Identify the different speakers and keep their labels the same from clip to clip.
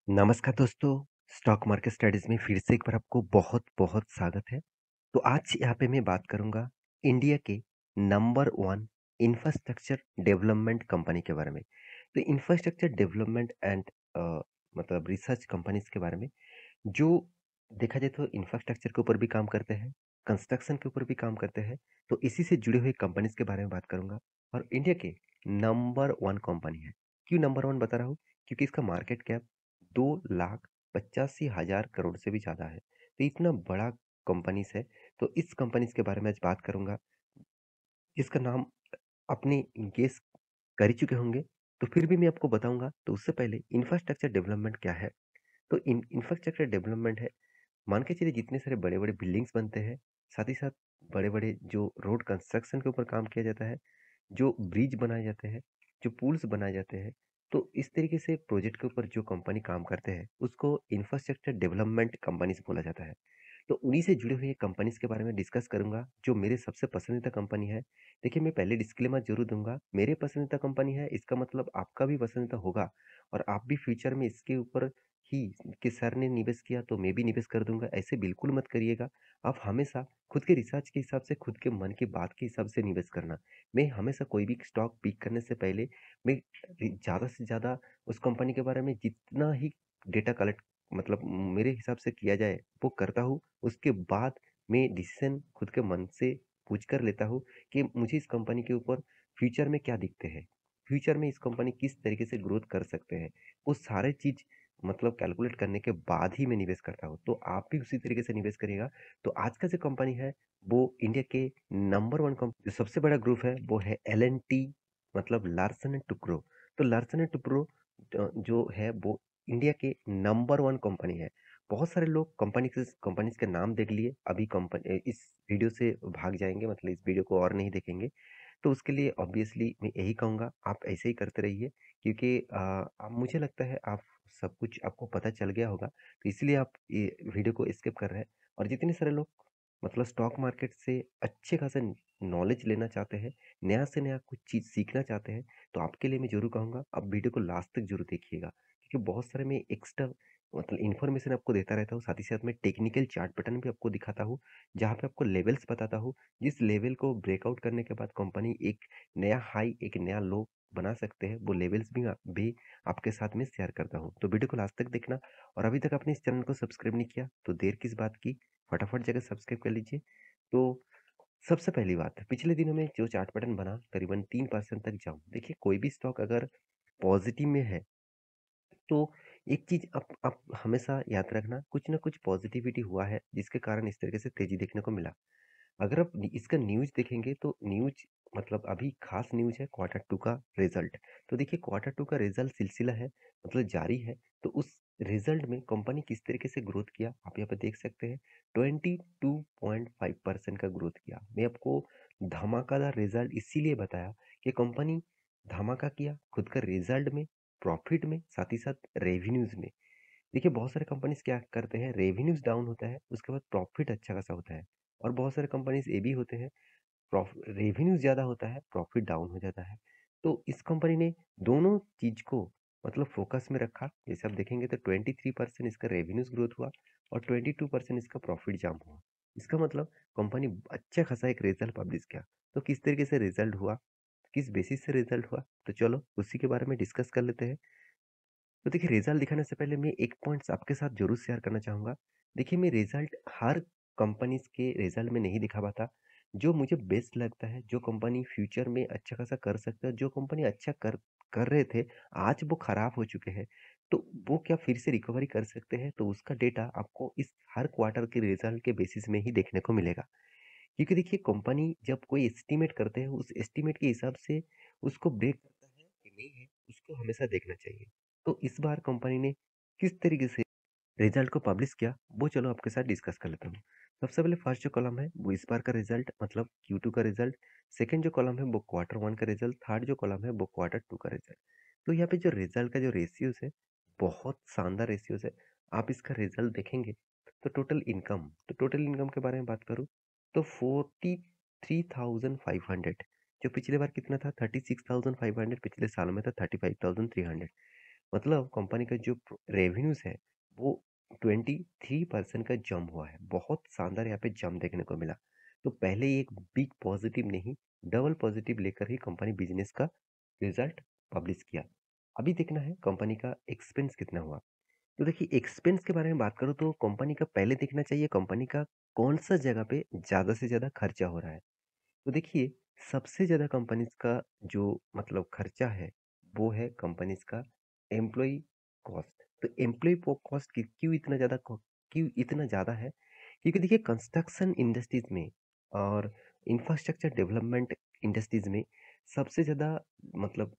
Speaker 1: नमस्कार दोस्तों, stock market studies में फिर से एक बार आपको बहुत-बहुत स्वागत है। तो आज यहाँ पे मैं बात करूँगा इंडिया के नंबर 1 इंफ्रास्ट्रक्चर डेवलपमेंट कंपनी के बारे में। तो इंफ्रास्ट्रक्चर डेवलपमेंट एंड मतलब रिसर्च कंपनीज़ के बारे में, जो देखा जाए तो इंफ्रास्ट्रक्चर के ऊपर भी काम करते हैं, कंस्ट्रक्शन के ऊपर भी काम करते हैं। तो इसी से जुड़े हुए कंपनीज़ के बारे में बात करूँगा और इंडिया के नंबर 1 कंपनी है। क्यों नंबर 1 बता रहा हूँ? क्योंकि इसका मार्केट कैप 2,85,000 करोड़ से भी ज़्यादा है। तो इतना बड़ा कंपनीज़ है, तो इस कंपनीज़ के बारे में आज बात करूँगा, जिसका नाम आपने गेस कर ही चुके होंगे, तो फिर भी मैं आपको बताऊँगा। तो उससे पहले इंफ्रास्ट्रक्चर डेवलपमेंट क्या है? तो इंफ्रास्ट्रक्चर डेवलपमेंट है, मान के चलिए जितने सारे बड़े-बड़े बिल्डिंग्स बनते हैं, साथ ही साथ बड़े-बड़े जो रोड कंस्ट्रक्शन के ऊपर काम किया जाता है, जो ब्रिज बनाए जाते हैं, जो पुल्स बनाए जाते हैं, तो इस तरीके से प्रोजेक्ट के ऊपर जो कंपनी काम करते हैं, उसको इंफ्रास्ट्रक्चर डेवलपमेंट कंपनीज़ बोला जाता है। तो उन्हीं से जुड़े हुए कंपनीज़ के बारे में डिस्कस करूँगा, जो मेरे सबसे पसंदीदा कंपनी है। देखिए, मैं पहले डिस्क्लेमर ज़रूर दूँगा, मेरे पसंदीदा कंपनी है, इसका मतलब आपका भी पसंदीदा होगा और आप भी फ्यूचर में इसके ऊपर ही कि सर ने निवेश किया तो मैं भी निवेश कर दूँगा, ऐसे बिल्कुल मत करिएगा। आप हमेशा खुद के रिसर्च के हिसाब से, खुद के मन की बात के हिसाब से निवेश करना। मैं हमेशा कोई भी स्टॉक पिक करने से पहले मैं ज़्यादा से ज़्यादा उस कंपनी के बारे में जितना ही डेटा कलेक्ट मतलब मेरे हिसाब से किया जाए, वो करता हूँ। उसके बाद मैं डिसीज़न खुद के मन से पूछ कर लेता हूँ कि मुझे इस कंपनी के ऊपर फ्यूचर में क्या दिखते हैं। फ्यूचर में इस कंपनी किस तरीके से ग्रोथ कर सकते हैं। वो सारे चीज़ मतलब कैलकुलेट करने के बाद ही मैं निवेश करता हूँ। तो आप भी उसी तरीके से निवेश करिएगा। तो आज का जो कंपनी है, वो इंडिया के नंबर 1 जो सबसे बड़ा ग्रुप है, वो है एल-एन-टी, मतलब लार्सन एंड टुब्रो। तो लार्सन एंड टुब्रो जो है वो इंडिया के नंबर 1 कंपनी है। बहुत सारे लोग कंपनीज़ के नाम देख लिए, अभी इस वीडियो से भाग जाएँगे, मतलब इस वीडियो को और नहीं देखेंगे। तो उसके लिए ऑब्वियसली मैं यही कहूँगा, आप ऐसे ही करते रहिए, क्योंकि अब मुझे लगता है आप सब कुछ आपको पता चल गया होगा, तो इसलिए आप ये वीडियो को स्किप कर रहे हैं। और जितने सारे लोग मतलब स्टॉक मार्केट से अच्छे खासे नॉलेज लेना चाहते हैं, नया से नया कुछ चीज़ सीखना चाहते हैं, तो आपके लिए मैं ज़रूर कहूँगा आप वीडियो को लास्ट तक ज़रूर देखिएगा। क्योंकि बहुत सारे मैं एक्स्ट्रा मतलब इन्फॉर्मेशन आपको देता रहता हूँ, साथ ही साथ मैं टेक्निकल चार्ट पैटर्न भी आपको दिखाता हूँ, जहाँ पे आपको लेवल्स बताता हूँ, जिस लेवल को ब्रेकआउट करने के बाद कंपनी एक नया हाई, एक नया लो बना सकते हैं, वो लेवल्स भी आपके साथ में शेयर करता हूँ। तो वीडियो को लास्ट तक देखना। और अभी तक आपने इस चैनल को सब्सक्राइब नहीं किया, तो देर किस बात की, फटाफट जाकर सब्सक्राइब कर लीजिए। तो सबसे पहली बात, पिछले दिनों में जो चार्ट पैटर्न बना, करीबन 3% तक जाऊँ। देखिए, कोई भी स्टॉक अगर पॉजिटिव में है, तो एक चीज़ आप हमेशा याद रखना, कुछ ना कुछ पॉजिटिविटी हुआ है, जिसके कारण इस तरीके से तेज़ी देखने को मिला। अगर आप इसका न्यूज़ देखेंगे, तो न्यूज़ मतलब अभी खास न्यूज़ है क्वार्टर 2 का रिजल्ट। तो देखिए, क्वार्टर 2 का रिजल्ट सिलसिला है, मतलब जारी है। तो उस रिजल्ट में कंपनी किस तरीके से ग्रोथ किया, आप यहाँ पे देख सकते हैं। 22.5% का ग्रोथ किया। मैं आपको धमाकेदार रिजल्ट इसीलिए बताया कि कंपनी धमाका किया खुद का रिजल्ट में, प्रॉफिट में, साथ ही साथ रेवेन्यूज में। देखिए, बहुत सारे कंपनीज क्या करते हैं, रेवेन्यूज डाउन होता है, उसके बाद प्रॉफिट अच्छा खासा होता है। और बहुत सारे कंपनीज ये भी होते हैं, रेवेन्यू ज़्यादा होता है, प्रॉफिट डाउन हो जाता है। तो इस कंपनी ने दोनों चीज़ को मतलब फोकस में रखा। जैसे आप देखेंगे तो 23% इसका रेवेन्यूज ग्रोथ हुआ और 22% इसका प्रॉफिट जाम हुआ। इसका मतलब कंपनी अच्छा खासा एक रिजल्ट पब्लिश किया। तो किस तरीके से रिजल्ट हुआ, किस बेसिस से रिजल्ट हुआ, तो चलो उसी के बारे में डिस्कस कर लेते हैं। तो देखिए, रिजल्ट दिखाने से पहले मैं एक पॉइंट्स आपके साथ ज़रूर शेयर करना चाहूँगा। देखिए, मैं रिजल्ट हर कंपनीज़ के रिजल्ट में नहीं दिखा पाता। जो मुझे बेस्ट लगता है, जो कंपनी फ्यूचर में अच्छा खासा कर सकता है, जो कंपनी अच्छा कर कर रहे थे, आज वो खराब हो चुके हैं, तो वो क्या फिर से रिकवरी कर सकते हैं? तो उसका डेटा आपको इस हर क्वार्टर के रिजल्ट के बेसिस में ही देखने को मिलेगा। क्योंकि देखिए, कंपनी जब कोई एस्टीमेट करते हैं, उस एस्टीमेट के हिसाब से उसको ब्रेक करता है कि नहीं है, उसको हमेशा देखना चाहिए। तो इस बार कंपनी ने किस तरीके से रिजल्ट को पब्लिश किया, वो चलो आपके साथ डिस्कस कर लेता हूँ। सबसे पहले फर्स्ट जो कॉलम है, वो इस बार का रिजल्ट मतलब Q2 का रिजल्ट। सेकंड जो कॉलम है, वो क्वार्टर 1 का रिजल्ट। थर्ड जो कॉलम है, वो क्वार्टर 2 का रिजल्ट। तो यहाँ पे जो रिजल्ट का जो रेशियोज़ है, बहुत शानदार रेशियोज़ है। आप इसका रिजल्ट देखेंगे, तो टोटल इनकम के बारे में बात करूँ, तो 43,500, जो पिछले बार कितना था, 36,500, पिछले साल में था 35,300। मतलब कंपनी का जो रेवेन्यूज है वो 23% का जंप हुआ है। बहुत शानदार यहाँ पे जंप देखने को मिला। तो पहले एक बिग पॉजिटिव नहीं, डबल पॉजिटिव लेकर ही कंपनी बिजनेस का रिजल्ट पब्लिश किया। अभी देखना है कंपनी का एक्सपेंस कितना हुआ। तो देखिए एक्सपेंस के बारे में बात करूँ तो कंपनी का पहले देखना चाहिए कंपनी का कौन सा जगह पे ज़्यादा से ज़्यादा खर्चा हो रहा है। तो देखिए सबसे ज़्यादा कंपनीज का जो मतलब खर्चा है वो है कंपनीज का एम्प्लॉय कॉस्ट। तो एम्प्लॉय कॉस्ट क्यों इतना ज़्यादा है, क्योंकि देखिए कंस्ट्रक्शन इंडस्ट्रीज में और इंफ्रास्ट्रक्चर डेवलपमेंट इंडस्ट्रीज में सबसे ज़्यादा मतलब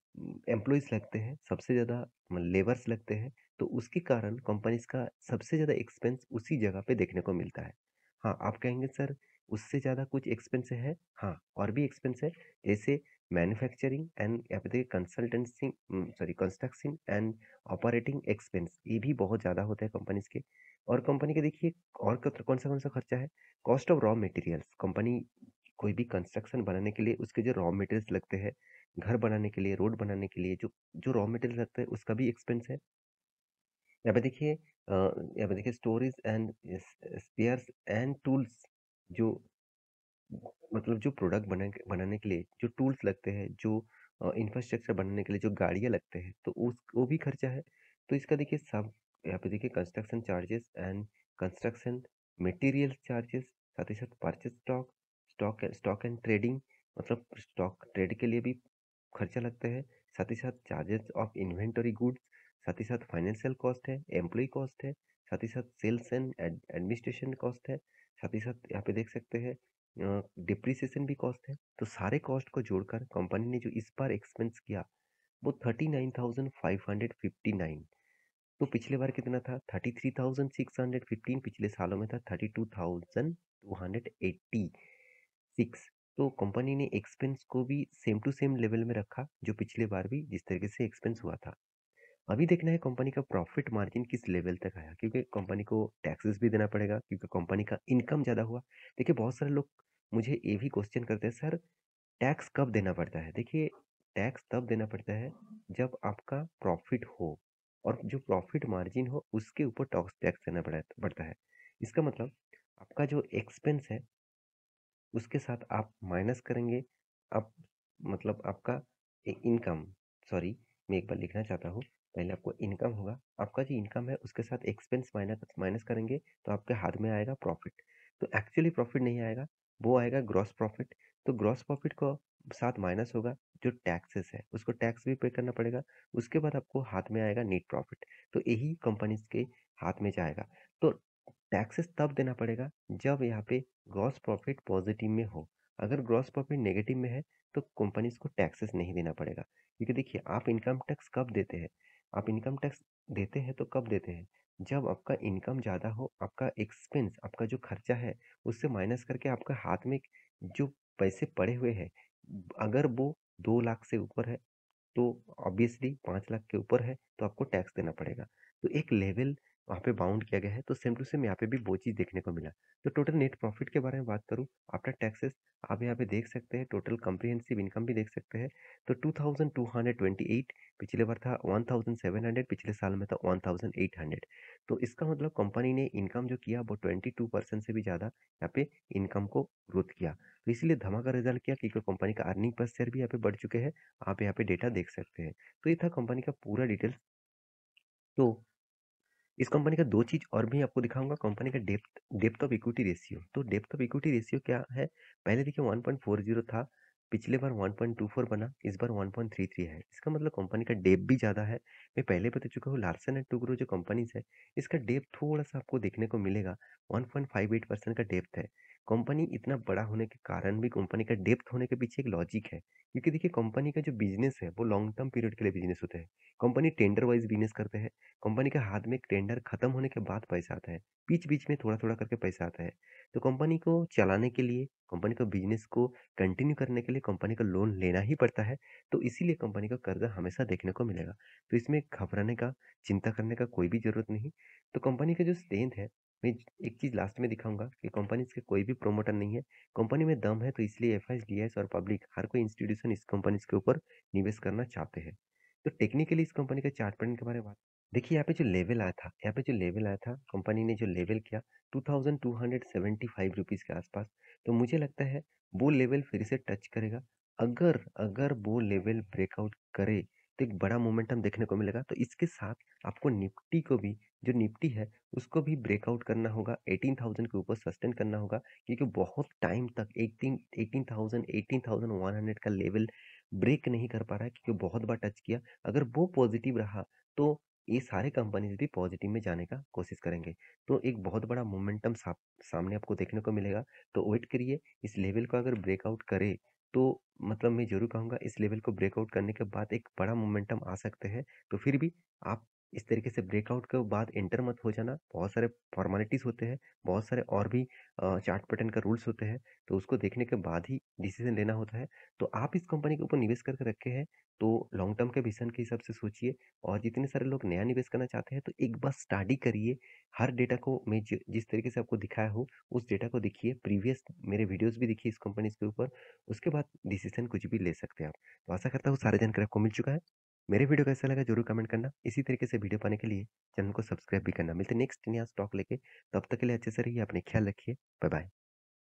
Speaker 1: एम्प्लॉयज़ लगते हैं, सबसे ज़्यादा लेबर्स लगते हैं। तो उसके कारण कंपनीज का सबसे ज़्यादा एक्सपेंस उसी जगह पे देखने को मिलता है। हाँ, आप कहेंगे सर उससे ज़्यादा कुछ एक्सपेंस है? हाँ, और भी एक्सपेंस है, जैसे मैन्युफैक्चरिंग एंड या फिर consultancy sorry construction and operating expense, ये भी बहुत ज़्यादा होता है कंपनीज के। और कंपनी के देखिए और कौन सा खर्चा है, cost of raw materials. Company कोई भी कंस्ट्रक्शन बनाने के लिए उसके जो रॉ मटेरियल्स लगते हैं, घर बनाने के लिए, रोड बनाने के लिए जो जो रॉ मटेरियल लगता है उसका भी एक्सपेंस है। यहाँ पे देखिए storage and spheres and tools, जो मतलब जो प्रोडक्ट बनाने के लिए जो टूल्स लगते हैं, जो इंफ्रास्ट्रक्चर बनाने के लिए जो गाड़ियाँ लगते हैं, तो उस वो भी खर्चा है। तो इसका देखिए सब यहाँ पे देखिए construction charges and construction material charges, साथ ही साथ परचेज स्टॉक एंड ट्रेडिंग, मतलब स्टॉक ट्रेड के लिए भी खर्चा लगता है। साथ ही साथ चार्जेस ऑफ इन्वेंटरी गुड्स, साथ ही साथ फाइनेंशियल कॉस्ट है, एम्प्लॉय कॉस्ट है, साथ ही साथ सेल्स एंड एडमिनिस्ट्रेशन कॉस्ट है, साथ ही साथ यहाँ पे देख सकते हैं डिप्रिसिएशन भी कॉस्ट है। तो सारे कॉस्ट को जोड़कर कंपनी ने जो इस बार एक्सपेंस किया वो 39,559। तो पिछले बार कितना था, 33,615। पिछले सालों में था 32,286। तो कंपनी ने एक्सपेंस को भी सेम टू सेम लेवल में रखा जो पिछले बार भी जिस तरीके से एक्सपेंस हुआ था। अभी देखना है कंपनी का प्रॉफिट मार्जिन किस लेवल तक आया, क्योंकि कंपनी को टैक्सेस भी देना पड़ेगा क्योंकि कंपनी का इनकम ज़्यादा हुआ। देखिए बहुत सारे लोग मुझे ये भी क्वेश्चन करते हैं, सर टैक्स कब देना पड़ता है? देखिए टैक्स तब देना पड़ता है जब आपका प्रॉफिट हो और जो प्रॉफिट मार्जिन हो उसके ऊपर टॉक्स टैक्स देना पड़ता है। इसका मतलब आपका जो एक्सपेंस है उसके साथ आप माइनस करेंगे, आप मतलब आपका इनकम, सॉरी मैं एक बार लिखना चाहता हूँ। पहले आपको इनकम होगा, आपका जो इनकम है उसके साथ एक्सपेंस माइनस माइनस करेंगे तो आपके हाथ में आएगा प्रॉफिट। तो एक्चुअली प्रॉफिट नहीं आएगा, वो आएगा ग्रॉस प्रॉफिट। तो ग्रॉस प्रॉफिट को साथ माइनस होगा जो टैक्सेस है, उसको टैक्स भी पे करना पड़ेगा। उसके बाद आपको हाथ में आएगा नेट प्रॉफिट। तो यही कंपनीज के हाथ में जाएगा। तो टैक्सेस तब देना पड़ेगा जब यहाँ पे ग्रॉस प्रॉफिट पॉजिटिव में हो। अगर ग्रॉस प्रॉफिट नेगेटिव में है तो कंपनीज को टैक्सेस नहीं देना पड़ेगा, क्योंकि देखिए आप इनकम टैक्स कब देते हैं, आप इनकम टैक्स देते हैं तो कब देते हैं, जब आपका इनकम ज़्यादा हो, आपका एक्सपेंस, आपका जो खर्चा है उससे माइनस करके आपका हाथ में जो पैसे पड़े हुए हैं, अगर वो 2 लाख से ऊपर है तो ऑब्वियसली 5 लाख के ऊपर है तो आपको टैक्स देना पड़ेगा। तो एक लेवल वहाँ पे बाउंड किया गया है, तो सेम टू सेम यहाँ पे भी वो चीज़ देखने को मिला। तो टोटल नेट प्रॉफिट के बारे में बात करूँ आफ्टर टैक्सेस, आप यहाँ पे देख सकते हैं टोटल कम्प्रिहेंसिव इनकम भी देख सकते हैं। तो 2228, पिछले बार था 1700, पिछले साल में था 1800। तो इसका मतलब कंपनी ने इनकम जो किया वो 22% से भी ज़्यादा यहाँ पे इनकम को ग्रोथ किया। तो इसीलिए धमाका रिजल्ट किया क्योंकि कंपनी का अर्निंग पर शेयर भी यहाँ पे बढ़ चुके हैं। आप यहाँ पे डेटा देख सकते हैं। तो ये था कंपनी का पूरा डिटेल्स। तो इस कंपनी का 2 चीज़ और भी आपको दिखाऊँगा, कंपनी का depth depth of equity ratio. तो डेप्थ ऑफ इक्विटी रेशियो क्या है? पहले देखिए 1.40 था, पिछले बार 1.24 बना, इस बार 1.33 है। इसका मतलब कंपनी का डेप्थ भी ज़्यादा है। मैं पहले बता चुका हूँ लार्सन एंड टुब्रो जो कंपनीज़ है, इसका डेप्थ थोड़ा-सा आपको देखने को मिलेगा, 1.58% का डेप्थ है। कंपनी इतना बड़ा होने के कारण भी कंपनी का डेप्थ होने के पीछे एक लॉजिक है। क्योंकि देखिए कंपनी का जो बिज़नेस है, वो लॉन्ग टर्म पीरियड के लिए बिज़नेस होता है। कंपनी टेंडर वाइज़ बिज़नेस करते हैं। कंपनी के हाथ में एक टेंडर खत्म होने के बाद पैसा आता है, बीच-बीच में थोड़ा-थोड़ा करके पैसा आता है। तो कंपनी को चलाने के लिए, कंपनी का बिज़नेस को कंटिन्यू करने के लिए कंपनी को लोन लेना ही पड़ता है, तो इसीलिए कंपनी का कर्ज़ा हमेशा देखने को मिलेगा। तो इसमें घबराने का, चिंता करने का कोई भी ज़रूरत नहीं। तो कंपनी का जो स्ट्रेंथ है, मैं एक चीज़ लास्ट में दिखाऊँगा कि कंपनी के कोई भी प्रमोटर नहीं है, कंपनी में दम है तो इसलिए एफआईएस, डीआईएस और पब्लिक हर कोई इंस्टीट्यूशन इस कंपनीज़ के ऊपर निवेश करना चाहते हैं। तो टेक्निकली इस कंपनी के चार्ट पैटर्न के बारे में बात देखिए यहाँ पे जो लेवल आया था, कंपनी ने जो लेवल किया 2275 रुपीज़ के आसपास। तो मुझे लगता है वो लेवल फिर से टच करेगा। अगर अगर वो लेवल ब्रेकआउट करे, तो एक बड़ा मोमेंटम देखने को मिलेगा। तो इसके साथ आपको निफ्टी को भी जो निफ्टी है, उसको भी ब्रेकआउट करना होगा, 18,000 के ऊपर सस्टेन करना होगा, क्योंकि बहुत टाइम तक 18,100 का लेवल ब्रेक नहीं कर पा रहा है, क्योंकि बहुत बार टच किया। अगर वो पॉजिटिव रहा, तो ये सारे कंपनीज भी पॉजिटिव में जाने का कोशिश करेंगे। तो एक बहुत बड़ा मोमेंटम सामने आपको देखने को मिलेगा। तो वेट करिए, इस लेवल को अगर ब्रेकआउट करे, तो मतलब मैं ज़रूर कहूँगा इस लेवल को ब्रेकआउट करने के बाद एक बड़ा मोमेंटम आ सकते हैं। तो फिर भी आप इस तरीके से ब्रेकआउट के बाद एंटर मत हो जाना। बहुत सारे फॉर्मेलिटीज़ होते हैं, बहुत सारे और भी चार्ट पैटर्न का रूल्स होते हैं, तो उसको देखने के बाद ही डिसीज़न लेना होता है। तो आप इस कंपनी के ऊपर निवेश करके रखे हैं, तो लॉन्ग टर्म के विज़न के हिसाब से सोचिए। और जितने सारे लोग नया निवेश करना चाहते हैं, तो एक बार स्टडी करिए। हर डेटा को मैं जिस तरीके से आपको दिखाया हूँ, उस डेटा को देखिए। प्रीवियस मेरे वीडियोज़ भी देखिए इस कंपनीज़ के ऊपर। उसके बाद डिसीज़न कुछ भी ले सकते हैं आप। तो आशा करता हूँ सारी जानकारी आपको मिल चुका है। मेरे वीडियो कैसा लगा ज़रूर कमेंट करना। इसी तरीके से वीडियो पाने के लिए चैनल को सब्सक्राइब भी करना। मिलते हैं नेक्स्ट नया स्टॉक लेके। तब तक के लिए अच्छे से रहिए, अपने ख्याल रखिए। Bye bye.